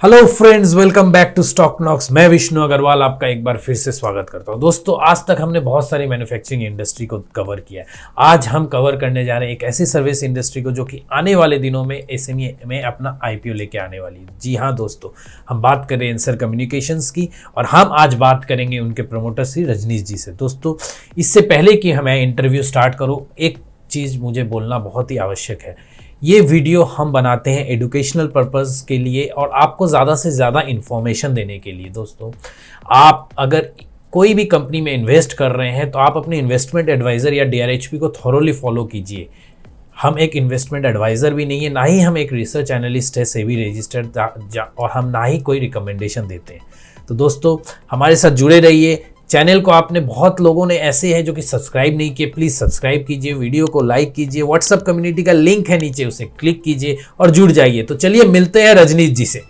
Hello friends, welcome back to Stock Knocks. मैं विष्णु अग्रवाल आपका एक बार फिर से स्वागत करता हूं। दोस्तों, आज तक हमने बहुत सारी मैन्युफैक्चरिंग इंडस्ट्री को कवर किया है। आज हम कवर करने जा रहे हैं एक ऐसी सर्विस इंडस्ट्री को जो कि आने वाले दिनों में एसएमई में अपना आईपीओ लेके आने वाली है। जी हाँ दोस्तों, हम बात कर रहे हैं एंसर कम्युनिकेशंस की और हम आज बात करेंगे उनके प्रमोटर श्री रजनीश जी से। दोस्तों, इससे पहले कि मैं इंटरव्यू स्टार्ट करूँ, एक चीज़ मुझे बोलना बहुत ही आवश्यक है। ये वीडियो हम बनाते हैं एजुकेशनल पर्पस के लिए और आपको ज़्यादा से ज़्यादा इन्फॉर्मेशन देने के लिए। दोस्तों, आप अगर कोई भी कंपनी में इन्वेस्ट कर रहे हैं तो आप अपने इन्वेस्टमेंट एडवाइज़र या डीआरएचपी को थॉरोली फॉलो कीजिए। हम एक इन्वेस्टमेंट एडवाइज़र भी नहीं है, ना ही हम एक रिसर्च एनालिस्ट है सेबी रजिस्टर्ड, और हम ना ही कोई रिकमेंडेशन देते हैं। तो दोस्तों, हमारे साथ जुड़े रहिए। चैनल को आपने बहुत लोगों ने ऐसे हैं जो कि सब्सक्राइब नहीं किए, प्लीज़ सब्सक्राइब कीजिए, वीडियो को लाइक कीजिए, व्हाट्सएप कम्युनिटी का लिंक है नीचे, उसे क्लिक कीजिए और जुड़ जाइए। तो चलिए मिलते हैं रजनीश जी से।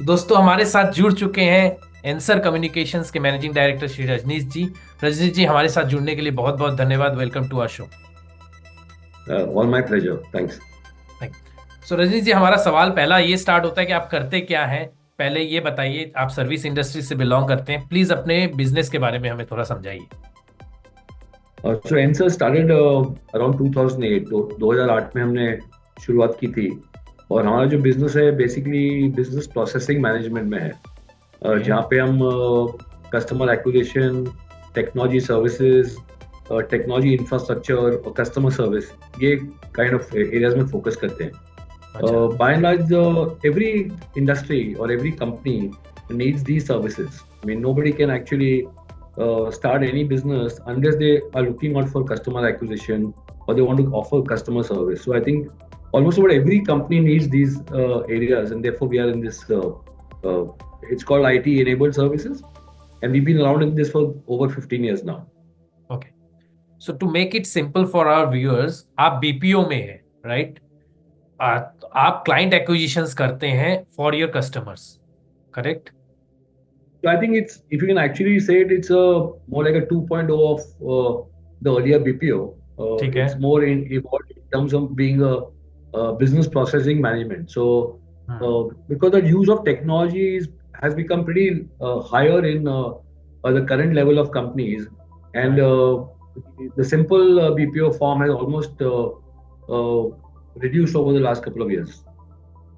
दोस्तों, हमारे साथ जुड़ चुके हैं एंसर कम्युनिकेशंस के मैनेजिंग डायरेक्टर श्री रजनीश जी। रजनीश जी, हमारे साथ जुड़ने के लिए बहुत बहुत धन्यवाद। Welcome to our show. All my pleasure, thanks. So Rajneesh ji, हमारा सवाल पहला ये स्टार्ट होता है कि आप करते क्या हैं। पहले ये बताइए, आप सर्विस इंडस्ट्री से बिलोंग करते हैं, प्लीज अपने बिजनेस के बारे में हमें थोड़ा समझाइए। सो एंसर स्टार्टेड अराउंड 2008, 2008 में हमने शुरुआत की थी। और हमारा जो बिजनेस है बेसिकली बिजनेस प्रोसेसिंग मैनेजमेंट में है, जहाँ पे हम customer acquisition, technology services, technology infrastructure और कस्टमर सर्विस, ये काइंड ऑफ एरियाज में फोकस करते हैं। By and large, every industry or every company needs these services. I mean, nobody can actually start any business unless they are looking out for customer acquisition or they want to offer customer service. So I think almost about every company needs these areas, and therefore we are in this. It's called IT-enabled services, and we've been around in this for over 15 years now. Okay. So to make it simple for our viewers, आप BPO में हैं, right? आप client acquisitions करते हैं for your customers, correct? So I think it's, if you can actually say it, it's a more like a 2.0 of the earlier BPO. It's more evolved in terms of being a business processing management. So because the use of technology has become pretty higher in the current level of companies, and the simple BPO form has almost reduced over the last couple of years.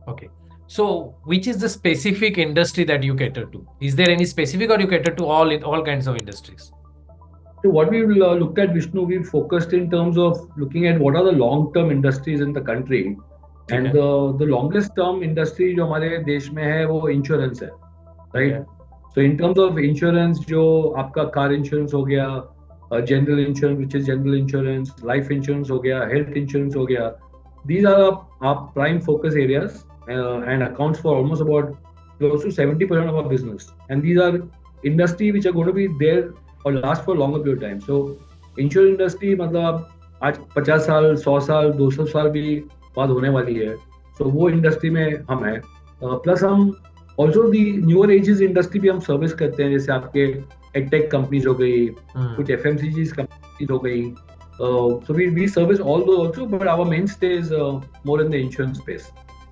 Okay. So, which is the specific industry that you cater to? Is there any specific, or you cater to all kinds of industries? So, what we've looked at, Vishnu, we've focused in terms of looking at what are the long-term industries in the country, and the longest-term industry जो हमारे देश में है वो insurance है, right? So, in terms of insurance, जो आपका car insurance हो गया, general insurance, which is general insurance, life insurance हो गया, health insurance हो गया. These are our prime focus areas and accounts for almost about close to 70% of our business. And these are industry which are going to be there or last for a longer period of time. So insurance industry मतलब आज 50 साल, 100 साल, 200 साल भी बाद होने वाली है. So वो इंडस्ट्री में हम हैं. प्लस हम also the newer ages industry भी हम सर्विस करते हैं, जैसे आपके एडटेक कंपनीज हो गई, कुछ FMCG कंपनीज हो गई. So we service all those also, but our mainstay is more in the insurance space.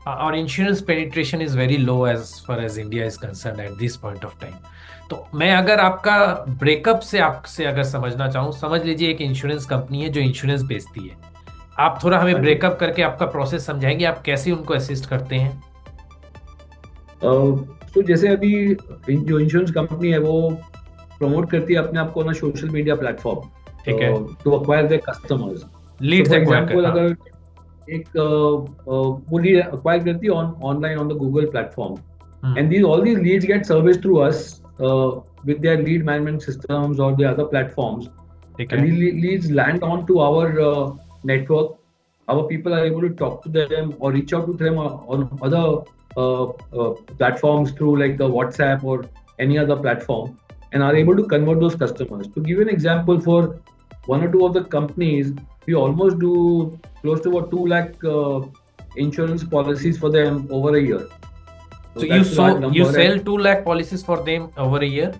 Our insurance penetration is very low as far as India is concerned at this point of time. तो मैं अगर आपका breakup से आपसे अगर समझना चाहूँ, समझ लीजिए एक इंश्योरेंस कंपनी है जो इंश्योरेंस बेचती है। आप थोड़ा हमें ब्रेकअप करके आपका प्रोसेस समझाएंगे, आप कैसे उनको असिस्ट करते हैं? तो जैसे अभी जो इंश्योरेंस कंपनी है वो प्रमोट करती है अपने आप को ना social media platform to acquire their customers. Leads, so for example, अगर एक वो लीड acquire करती है online on the Google platform, and all these leads get serviced through us with their lead management systems or the other platforms. And these leads land onto our network. Our people are able to talk to them or reach out to them on other platforms through like the WhatsApp or any other platform, and are able to convert those customers. To give you an example, for one or two of the companies, we almost do close to about 2 lakh insurance policies for them over a year. So you sell 2 lakh policies for them over a year?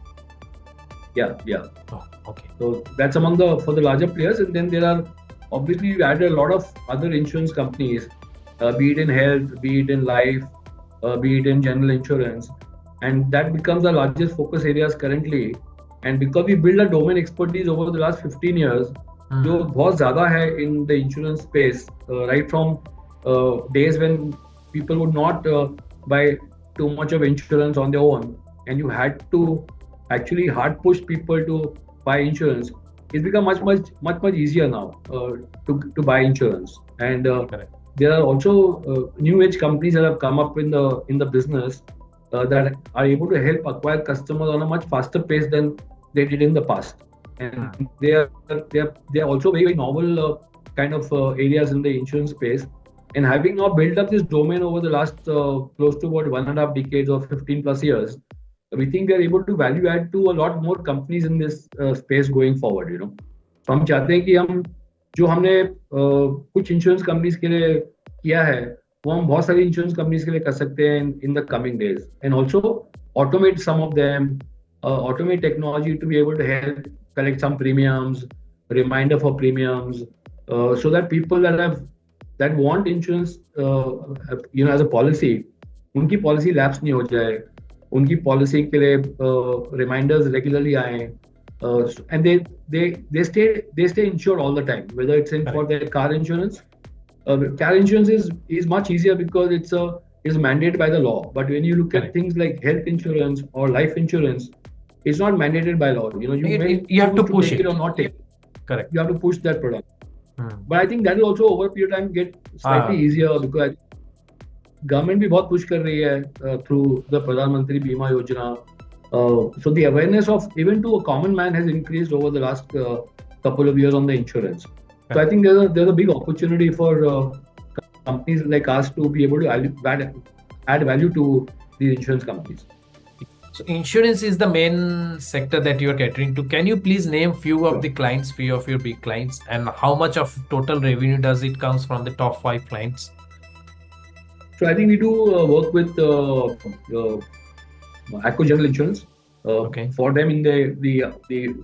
Yeah. Oh, okay. So that's among for the larger players, and then there are obviously we added a lot of other insurance companies be it in health, be it in life, be it in general insurance, and that becomes our largest focus areas currently. And because we build a domain expertise over the last 15 years, जो बहुत ज़्यादा है in the insurance space, right from days when people would not buy too much of insurance on their own, and you had to actually hard push people to buy insurance. It's become much easier now to buy insurance, and Correct. there are also new age companies that have come up in the business that are able to help acquire customers on a much faster pace than they did in the past, and they are also very novel kind of areas in the insurance space. And having now built up this domain over the last close to about 1.5 decades or 15 plus years, we think we are able to value add to a lot more companies in this space going forward. So हम चाहते हैं कि हम जो हमने कुछ insurance companies के लिए किया है, वो हम बहुत सारी इंश्योरेंस कंपनीज के लिए कर सकते हैं in the coming days, and also automate some of them, automate technology to be able to help collect some premiums, reminder for premiums, so that people that want insurance, as a policy, उनकी policy lapse नहीं हो जाए, उनकी policy के लिए reminders regularly आए, and they stay insured all the time, whether it's in for their car insurance. Car insurance is much easier because is mandated by the law, but when you look at things like health insurance or life insurance, it's not mandated by law. You have to push it or not take it. Correct. You have to push that product. But I think that will also over a period of time get slightly easier, because government भी बहुत push कर रही है through the प्रधानमंत्री बीमा योजना. So the awareness of even to a common man has increased over the last couple of years on the insurance. So I think there's a big opportunity for companies like us to be able to add value to these insurance companies. So insurance is the main sector that you are catering to. Can you please name few of the clients, few of your big clients, and how much of total revenue does it comes from the top 5 clients? So I think we do work with Acco General Insurance. For them in the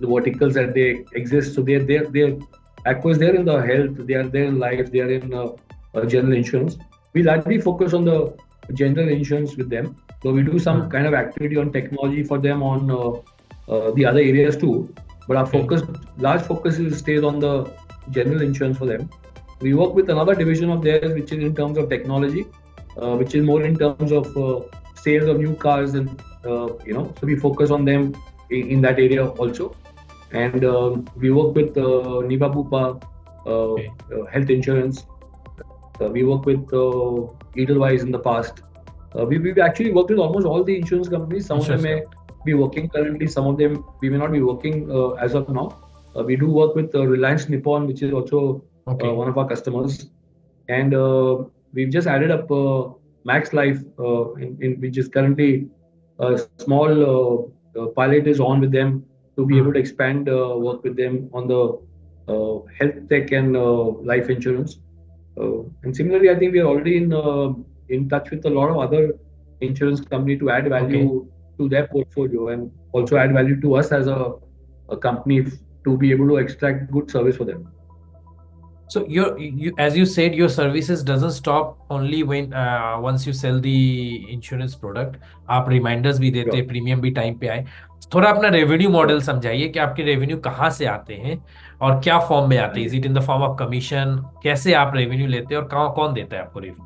verticals that they exist. So they're Acco is there in the health, they are there in life, they are in general insurance. We largely focus on the general insurance with them. So we do some kind of activity on technology for them on the other areas too. But our large focus stays on the general insurance for them. We work with another division of theirs, which is in terms of technology, which is more in terms of sales of new cars, and so we focus on them in that area also. And we work with Niva Bupa health insurance. We work with Edelweiss in the past. We've actually worked with almost all the insurance companies. Some of them may be working currently, some of them we may not be working as of now. We do work with Reliance Nippon, which is also one of our customers. And we've just added up Max Life, which is currently a small pilot is on with them to be able to expand work with them on the health tech and life insurance. And similarly, I think we are already in touch with a lot of other insurance company to add value to their portfolio, and also add value to us as a company to be able to extract good service for them. So you as you said, your services doesn't stop only when once you sell the insurance product. आप reminders भी देते हैं, premium भी time पे आए. थोड़ा अपना revenue model समझाइए कि आपके रेवेन्यू कहाँ से आते हैं और क्या फॉर्म में आते हैं. Is it in the form of commission? कैसे आप रेवेन्यू लेते हैं और कौन देता है आपको revenue?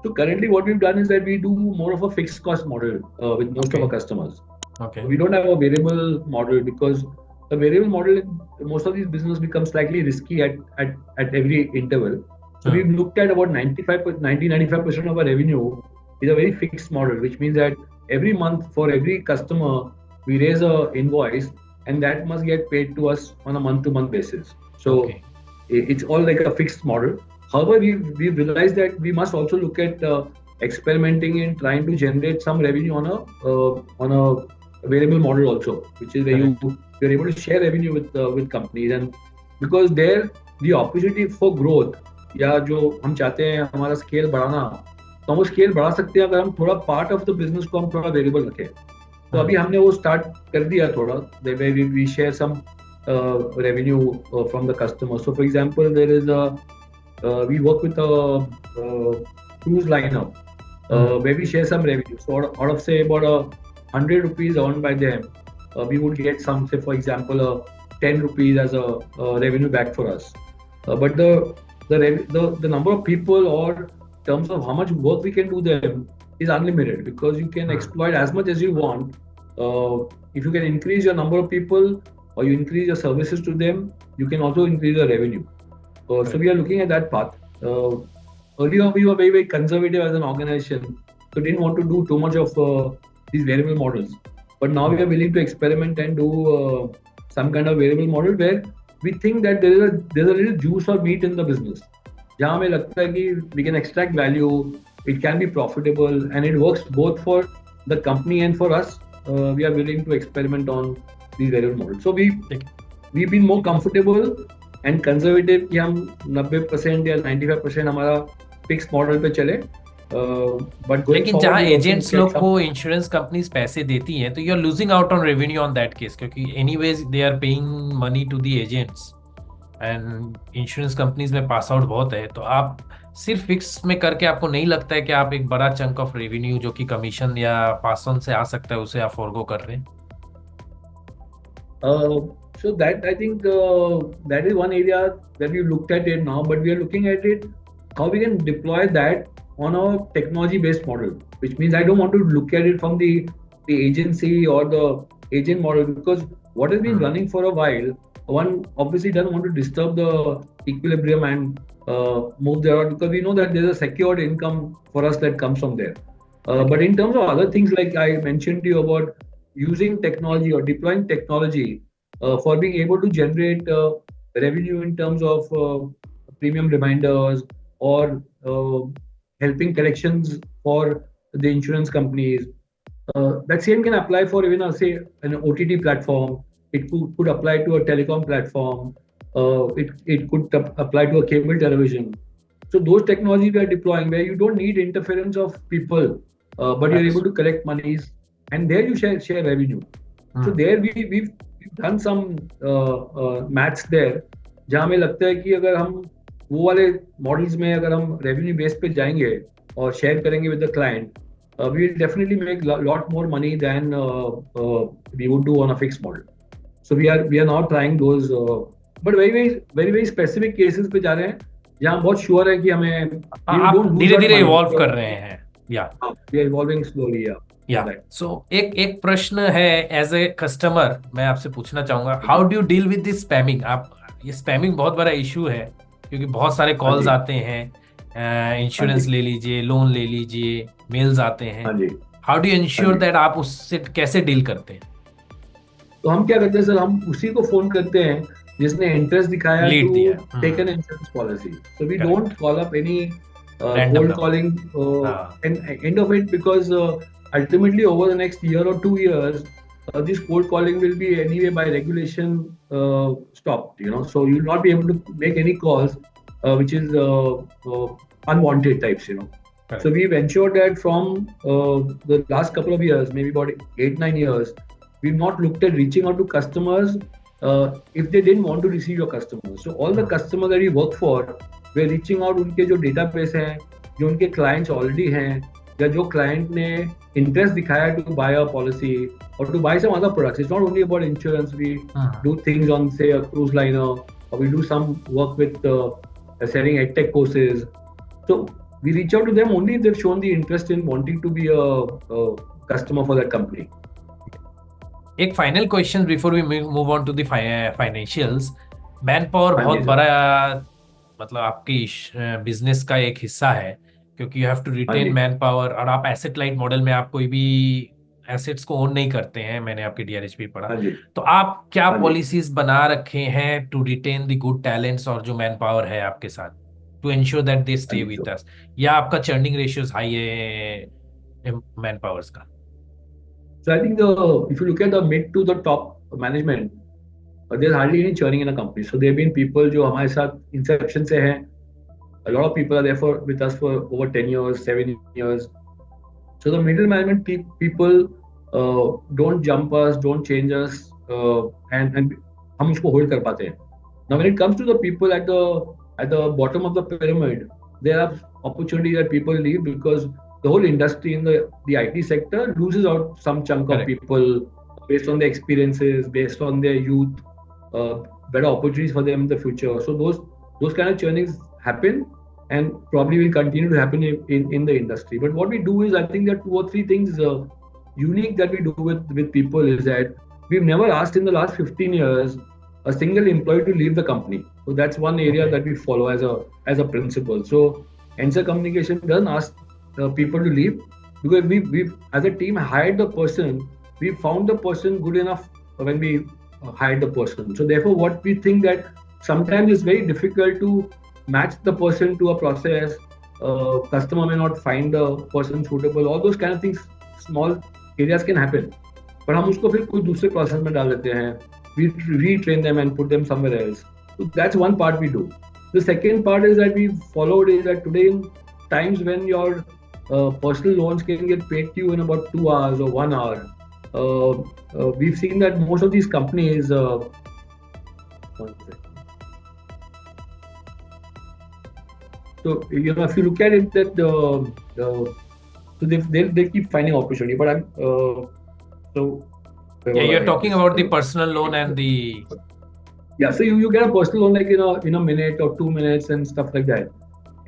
So currently what we've done is that we do more of a fixed cost model with most of our customers. We don't have a variable model, because the variable model in most of these business becomes slightly risky at every interval. So we've looked at about 95% of our revenue is a very fixed model, which means that every month for every customer we raise a invoice, and that must get paid to us on a month-to-month basis. So it's all like a fixed model. However, we've realized that we must also look at experimenting and trying to generate some revenue on a variable model also, which is where you're able to share revenue with companies. And because there the opportunity for growth, या जो हम चाहते हैं हमारा scale बढ़ाना, तो हम वो स्केल बढ़ा सकते हैं अगर हम थोड़ा पार्ट ऑफ द बिजनेस को हम थोड़ा वेरिएबल रखें. तो अभी हमने वो स्टार्ट कर दिया थोड़ा, we share some revenue from the customer. So for example, there is we work with a cruise liner where we share some revenue. So out of say about 100 rupees earned by them, we would get some, say for example, 10 rupees as a revenue back for us. But the number of people or terms of how much work we can do them is unlimited because you can exploit as much as you want. If you can increase your number of people or you increase your services to them, you can also increase your revenue. So we are looking at that path. Earlier, we were very, very conservative as an organization, so didn't want to do too much of these variable models. But now we are willing to experiment and do some kind of variable model where we think that there's a little juice or meat in the business. जहाँ हमें लगता है कि we can extract value, it can be profitable, and it works both for the company and for us. We are willing to experiment on these variable models. So we've been more comfortable and conservative कि हम 90% या 95% हमारा fix model पे चले. लेकिन जहाँ agents लोग को इंश्योरेंस कंपनीज पैसे देती हैं तो you are losing out on revenue on that case, क्योंकि anyways they are paying money to the agents and insurance companies में पास आउट बहुत है. तो आप सिर्फ फिक्स में करके आपको नहीं लगता है कि आप एक बड़ा चंक ऑफ रेवेन्यू जो कि कमीशन या पास ऑन से आ सकता है उसे आप फॉरगो कर रहे हैं? So that I think that is one area that we looked at it now, but we are looking at it how we can deploy that on a technology-based model, which means I don't want to look at it from the agency or the agent model because what has been running for a while, one obviously doesn't want to disturb the equilibrium and move there out because we know that there's a secured income for us that comes from there. But in terms of other things like I mentioned to you about using technology or deploying technology for being able to generate revenue in terms of premium reminders or helping collections for the insurance companies. That same can apply for even, say, an OTT platform. It could apply to a telecom platform. It could apply to a cable television. So those technologies we are deploying where you don't need interference of people, but you're able to collect monies, and there you share revenue. So there we've done some maths there, जहाँ हमें लगता है कि अगर हम वो वाले models में अगर हम रेवेन्यू बेस पे जाएंगे और शेयर करेंगे with the client, we will definitely make lot more money than we would do on a fixed model. So we are now trying those, but very specific cases पे जा रहे हैं जहाँ बहुत श्योर है कि हमें आप धीरे-धीरे इवॉल्व कर रहे हैं. We are evolving slowly. So एक प्रश्न है एज ए कस्टमर मैं आपसे पूछना चाहूंगा, how do you deal with this spamming? आप ये स्पैमिंग बहुत बड़ा इशू है क्योंकि बहुत सारे कॉल्स आते हैं, इंश्योरेंस ले लीजिए, लोन ले लीजिए, मेल्स आते हैं. How do you ensure that आप उससे कैसे डील करते हैं? तो हम क्या करते हैं सर, हम उसी को फोन करते हैं जिसने इंटरेस्ट दिखाया to take an insurance policy. So we don't call up any cold calling and end of it because ultimately over the next year or 2 years this cold calling will be anyway by regulation stopped, so you'll not be able to make any calls which is unwanted types. So we've ensured that from the last couple of years, maybe about 8-9 years, we've not looked at reaching out to customers if they didn't want to receive your customers. So all the customers that we work for, we're reaching out उनके जो database हैं, जो उनके clients already हैं, या जो client ने interest दिखाया टू बाय अ पॉलिसी और to buy some other products. It's not only about insurance. We do things on say a cruise liner, or we do some work with selling edtech courses. So we reach out to them only if they've shown the interest in wanting to be a customer for that company. एक final question before we move on to the financials. Manpower बहुत बड़ा मतलब आपकी business का एक हिस्सा है क्योंकि you have to retain manpower, और आप एसेट लाइट मॉडल में आप कोई भी एसेट्स को ओन नहीं करते हैं. मैंने आपकी डीआरएचपी पढ़ा. तो आप क्या पॉलिसीज बना रखे हैं to retain the good talents और जो मैन पावर है आपके साथ, to ensure that they stay with us, या आपका चर्निंग रेशियोज हाई है मैन पावर्स का? So I think if you look at the mid to the top management, there's hardly any churning in a company. So there have been people जो हमारे साथ inception से हैं. A lot of people are there with us for over 10 years, 7 years. So the middle management people don't jump us, don't change us, and हम उसको hold कर पाते हैं. Now when it comes to the people at the at the bottom of the pyramid, there are opportunities that people leave because the whole industry in the IT sector loses out some chunk of Correct. people based on their experiences, based on their youth, uh, better opportunities for them in the future. So those kind of churnings happen and probably will continue to happen in the industry. But what we do is, I think there are two or three things unique that we do with people is that we've never asked in the last 15 years a single employee to leave the company. So that's one area Okay. that we follow as a principle. So Enser Communication doesn't ask people to leave because we as a team hired the person. We found the person good enough when we hired the person. So therefore, what we think that sometimes it's very difficult to match the person to a process. Customer may not find the person suitable. All those kind of things, small areas can happen. पर हम उसको फिर कोई दूसरे process में डाल देते हैं. We retrain them and put them somewhere else. So that's one part we do. The second part is that we followed is that today in times when your personal loans can get paid to you in about 2 hours or 1 hour, we've seen that most of these companies. One second. So if you look at it, that so they keep finding opportunity. But I'm so. Yeah, you're talking about the personal loan and the. Yeah, so you get a personal loan like in a minute or 2 minutes and stuff like that.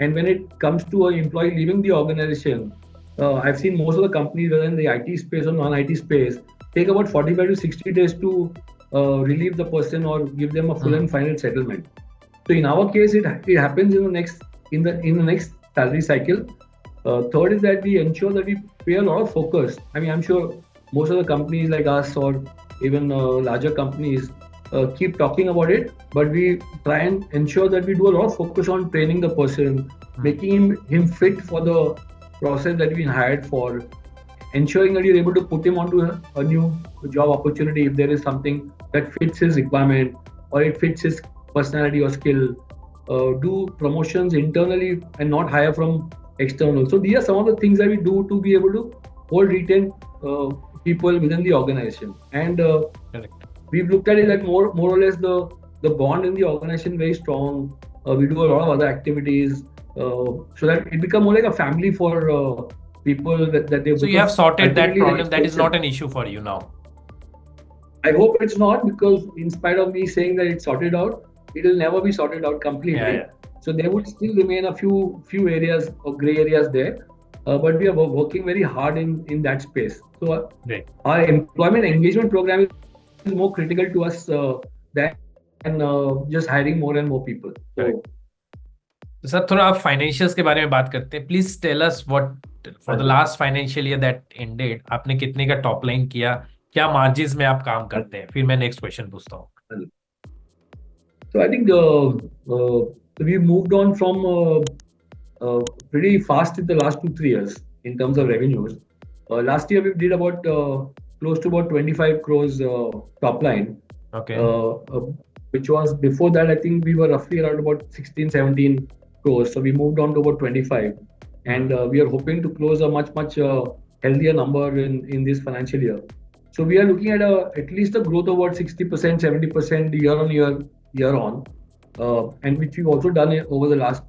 And when it comes to an employee leaving the organization, I've seen most of the companies, whether in the IT space or non-IT space, take about 45 to 60 days to relieve the person or give them a full and final settlement. So in our case, it happens in the next salary cycle. Third is that we ensure that we pay a lot of focus. I mean, I'm sure most of the companies like us or even larger companies keep talking about it, but we try and ensure that we do a lot of focus on training the person, making him fit for the process that we hired for, ensuring that you're able to put him onto a new job opportunity if there is something that fits his requirement or it fits his personality or skill. Do promotions internally and not hire from external. So these are some of the things that we do to be able to retain people within the organization. And Correct. we've looked at it like more or less the bond in the organization very strong. We do a lot of other activities so that it become more like a family for people that they. So you have sorted that ultimately problem. That is not an issue for you now. I hope it's not, because in spite of me saying that it's sorted out, it will never be sorted out completely. Yeah. So there would still remain a few areas or gray areas there, but we are working very hard in that space. So Great. our employment engagement program is more critical to us than just hiring more and more people. Correct. तो sir थोड़ा आप financials के बारे में बात करते हैं. Please tell us what for the last financial year that ended आपने कितने का टॉप लाइन किया, क्या मार्जिन्स में आप काम करते हैं, फिर मैं नेक्स्ट क्वेश्चन पूछता हूँ. So I think we moved on from pretty fast in the last 2-3 years in terms of revenues. Last year we did about close to about 25 crores top line. Okay. Which was before that I think we were roughly around about 16-17 crores. So we moved on to about 25, and we are hoping to close a much healthier number in this financial year. So we are looking at at least a growth of about 60%, 70% year on, and which we've also done over the last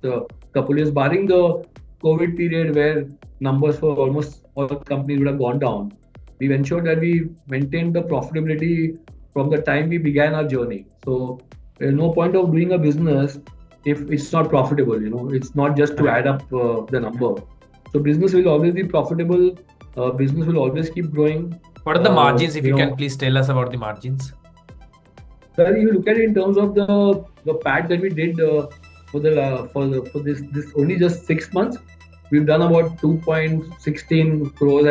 couple of years, barring the COVID period where numbers for almost all companies would have gone down. We've ensured that we maintained the profitability from the time we began our journey. So there's no point of doing a business if it's not profitable. It's not just to add up the number. So business will always be profitable. Business will always keep growing. What are the margins? If you can please tell us about the margins. So if you look at it in terms of the PAT that we did for this only just 6 months, we've done about 2.16 crores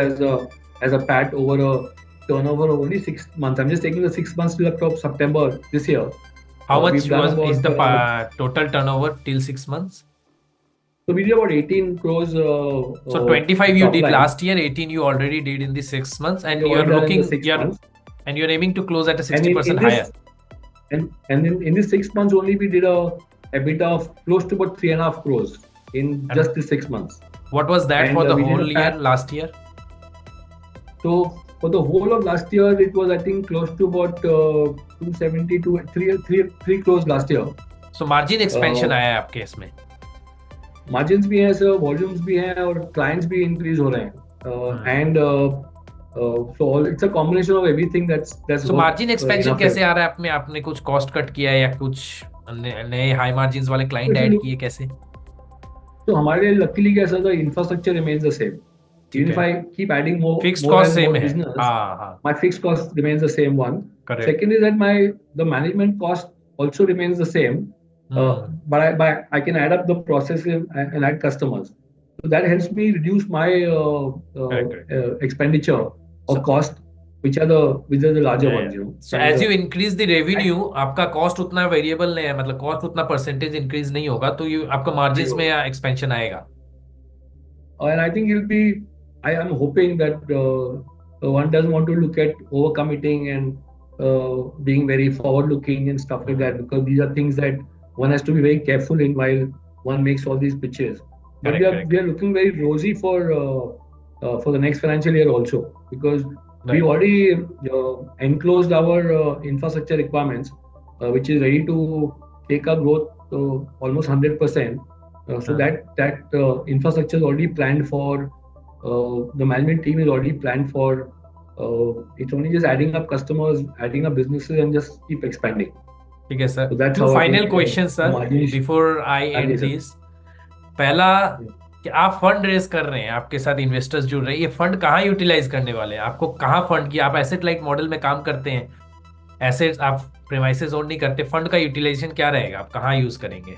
as a PAT over a turnover of only 6 months. I'm just taking the 6 months till up to September this year. How much is the total turnover till 6 months? So we did about 18 crores. So 25 you did last year, 18 you already did in the 6 months, and you're looking, and you're aiming to close at a 60% higher. And in this 6 months only we did a EBITDA of close to about 3.5 crores in just the 6 months. What was that for the whole year last year? So for the whole of last year, it was I think close to about 270 to 3 crores last year. So margin expansion आया है आपके इसमें? Margins भी हैं sir, volumes भी हैं और clients भी इंक्रीज हो रहे हैं, and so all it's a combination of everything that's so margin work in expansion our कैसे फेवर. आ रहा है आप में? आपने कुछ कॉस्ट कट किया है या कुछ नए हाई मार्जिन वाले client If you add look, किए, कैसे? तो हमारे लिए लकीली कैसा था, इंफ्रास्ट्रक्चर रिमेन्स द सेम. ठीक Even if है, I keep adding fixed more cost and same more है। business, हाँ हाँ, my fixed cost remains the same one. Correct. Second is that the management cost also remains the same, hmm, but I can add up the process and add customers. So that helps me reduce my correct correct. expenditure or so cost, which are the larger ones, you know. So And as you increase the I, revenue, आपका cost उतना variable नहीं है, मतलब cost उतना percentage increase नहीं होगा, तो ये आपका नहीं मार्जिन में होगा. एक्सपेंशन आएगा। And I think it'll be, I am hoping that one doesn't want to look at overcommitting and being very forward looking and stuff like that, because these are things that one has to be very careful in while one makes all these pitches. But correct we correct are looking very rosy for the next financial year also, because we right. already enclosed our infrastructure requirements, which is ready to take our growth almost 100%. So हाँ, that infrastructure is already planned for. The management team is already planned for. It's only just adding up customers, adding up businesses, and just keep expanding. ठीक है सर। So that's to how I final think question the sir, margin is. Before I हाँ जी and sir. This. पहला, कि आप fund raise कर रहे हैं, आपके साथ इन्वेस्टर्स जुड़ रहे हैं, ये फंड कहाँ यूटिलाइज करने वाले हैं? आपको कहाँ फंड की, आप एसेट लाइट मॉडल में काम करते हैं, एसेट्स आप प्रेमाइसेस ओन नहीं करते, फंड का यूटिलाइजेशन क्या रहेगा, आप कहाँ यूज करेंगे?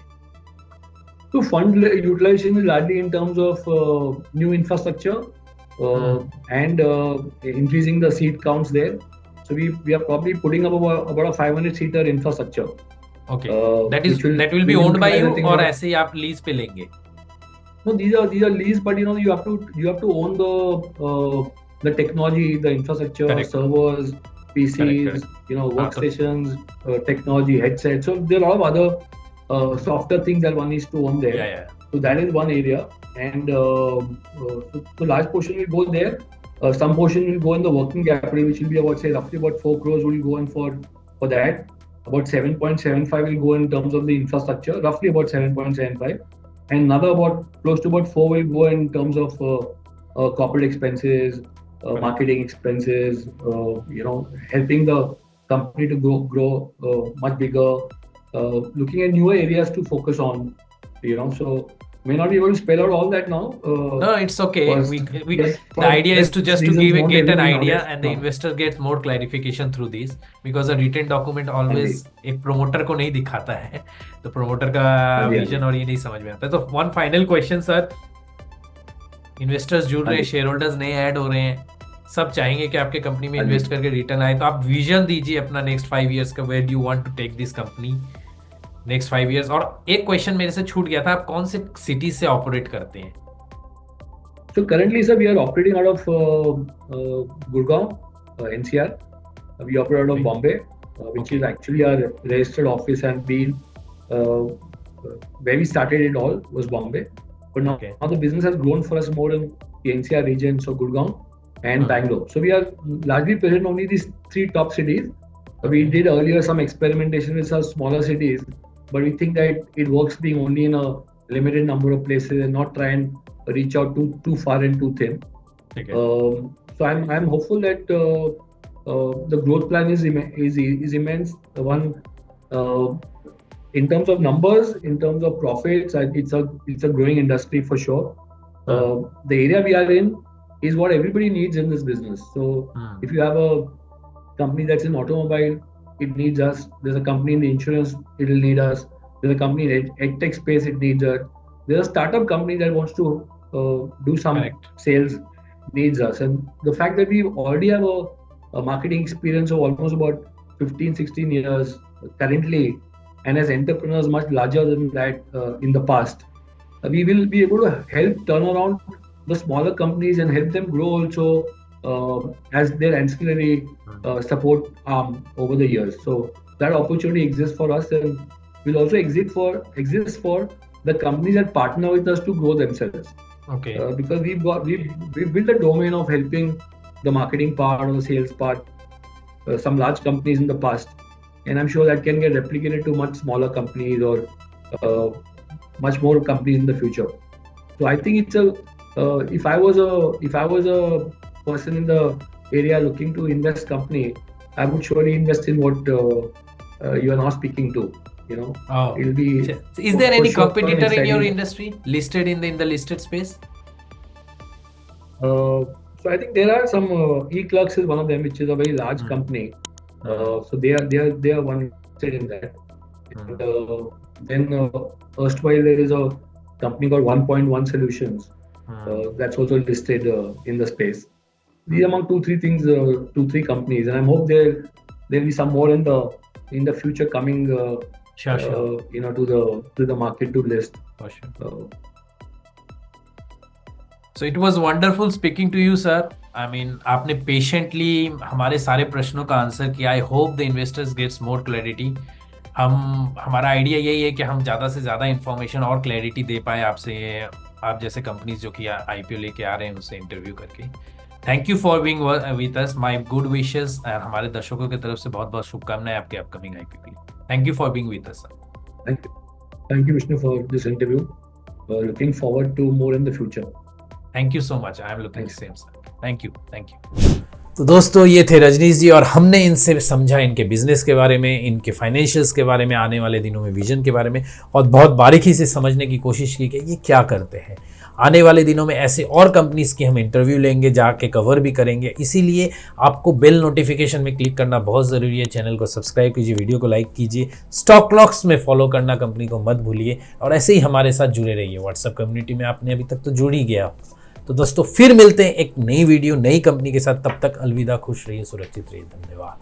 So fund utilization is largely in terms of new infrastructure and increasing the seat counts there. So we are probably putting up about a 500 seater infrastructure. Okay, Which that will be will owned by utilize, you, I think, और about. ऐसे ही आप lease पे लेंगे? No, these are lease, but you have to own the technology, the infrastructure, correct servers, correct PCs, correct. हाँ तो workstations, technology, headsets. So there are a lot of other softer things that one needs to own there. या So that is one area, and so large portion will go there. Some portion will go in the working capital, which will be about, say, roughly about 4 crores will go in for that. About 7.75 will go in terms of the infrastructure, roughly about 7.75, and another about close to about 4 will go in terms of corporate expenses, correct. marketing expenses, helping the company to grow much bigger, looking at newer areas to focus on, so may not be able to spell out all that now, No, it's okay. because We just the for idea is best to just to reasons won't get an everybody idea, nowadays. and the investor gets more clarification through these, because a written document हाँ जी. always एक promoter को नहीं दिखाता है, तो promoter का हाँ जी. हाँ विजन जी. और ये नहीं समझ में आता है। तो one final question sir, investors जुड़ हाँ रहे हैं, जी. शेयर होल्डर्स नए ऐड हो रहे हैं, सब चाहेंगे कि आपके कंपनी में हाँ जी. इन्वेस्ट करके रिटर्न आए, तो आप विजन दीजिए अपना नेक्स्ट 5 years का, where do you want to take this company next 5 years। और एक क्वेश्चन मेरे से छूट गया था, आप कौन से सिटी से ऑपरेट करते हैं? So currently, sir, we are operating out of Gurgaon, NCR. We operate out of Bombay, which Okay. is actually our registered office, and been uh, where we started it all was Bombay. But now, Okay. now the business has grown for us more in the NCR region, so Gurgaon and Bangalore. So we are largely present only these 3 top cities. We did earlier some experimentation with some smaller cities, but we think that it works being only in a limited number of places and not try and reach out too far and too thin. ठीक है। So I'm hopeful that the growth plan is immense. One, in terms of numbers, in terms of profits, it's a growing industry for sure. The area we are in is what everybody needs in this business. So if you have a company that's in automobile, it needs us. There's a company in the insurance, it'll need us. There's a company in edtech space, it needs us. There's a startup company that wants to do some Correct. sales, needs us. And the fact that we already have a marketing experience of almost about 15-16 years currently, and as entrepreneurs much larger than that in the past, we will be able to help turn around the smaller companies and help them grow also as their ancillary support arm over the years. So that opportunity exists for us, and will also exist for the companies that partner with us to grow themselves. Okay. Because we've built a domain of helping the marketing part or the sales part, some large companies in the past. and I'm sure that can get replicated to much smaller companies or uh, much more companies in the future. So I think it's a if I was a person in the area looking to invest company, I would surely invest in what you are now speaking to. You know, Oh. it'll be So is there for any sure an competitor in your exciting. industry listed in the listed space? So I think there are some e-clerks is one of them, which is a very large Hmm. company. Hmm. So they are one listed in that. And then erstwhile there is a company called 1.1 Solutions. That's also listed in the space. These are among two three companies, and I hope there'll be some more in the future coming. Sure. You know, to the market to list. For sure. Uh, so it was wonderful speaking to you sir. I mean आपने patiently हमारे सारे प्रश्नों का answer किया। I hope the investors gets more clarity. हमारा idea यही है कि हम ज़्यादा से ज़्यादा इन्फॉर्मेशन और क्लैरिटी दे पाए आपसे, आप जैसे कंपनीज जो कि आईपीओ लेके आ रहे हैं उनसे इंटरव्यू करके। Thank you for being with us. My good wishes और हमारे दर्शकों की तरफ से बहुत बहुत शुभकामनाएं आपके अपकमिंग आईपीओ के लिए। Thank you for being with us sir. thank you, Vishnu, for this interview. Looking forward to more in the future. Thank you so much. I am looking same sir. Thank you. तो दोस्तों ये थे रजनीश जी और हमने इनसे समझा इनके business के बारे में, इनके फाइनेंशियल्स के बारे में, आने वाले दिनों में विजन के बारे में, और बहुत बारीकी से समझने की कोशिश की कि ये क्या करते हैं। आने वाले दिनों में ऐसे और कंपनीज की हम इंटरव्यू लेंगे, जाके कवर भी करेंगे। इसीलिए आपको बेल नोटिफिकेशन में क्लिक करना बहुत ज़रूरी है। चैनल को सब्सक्राइब कीजिए, वीडियो को लाइक कीजिए, स्टॉक लॉक्स में फॉलो करना कंपनी को मत भूलिए, और ऐसे ही हमारे साथ जुड़े रहिए। व्हाट्सएप कम्युनिटी में आपने अभी तक तो जुड़ ही गया। तो दोस्तों फिर मिलते हैं एक नई वीडियो नई कंपनी के साथ। तब तक अलविदा, खुश रहिए, सुरक्षित रहिए, धन्यवाद।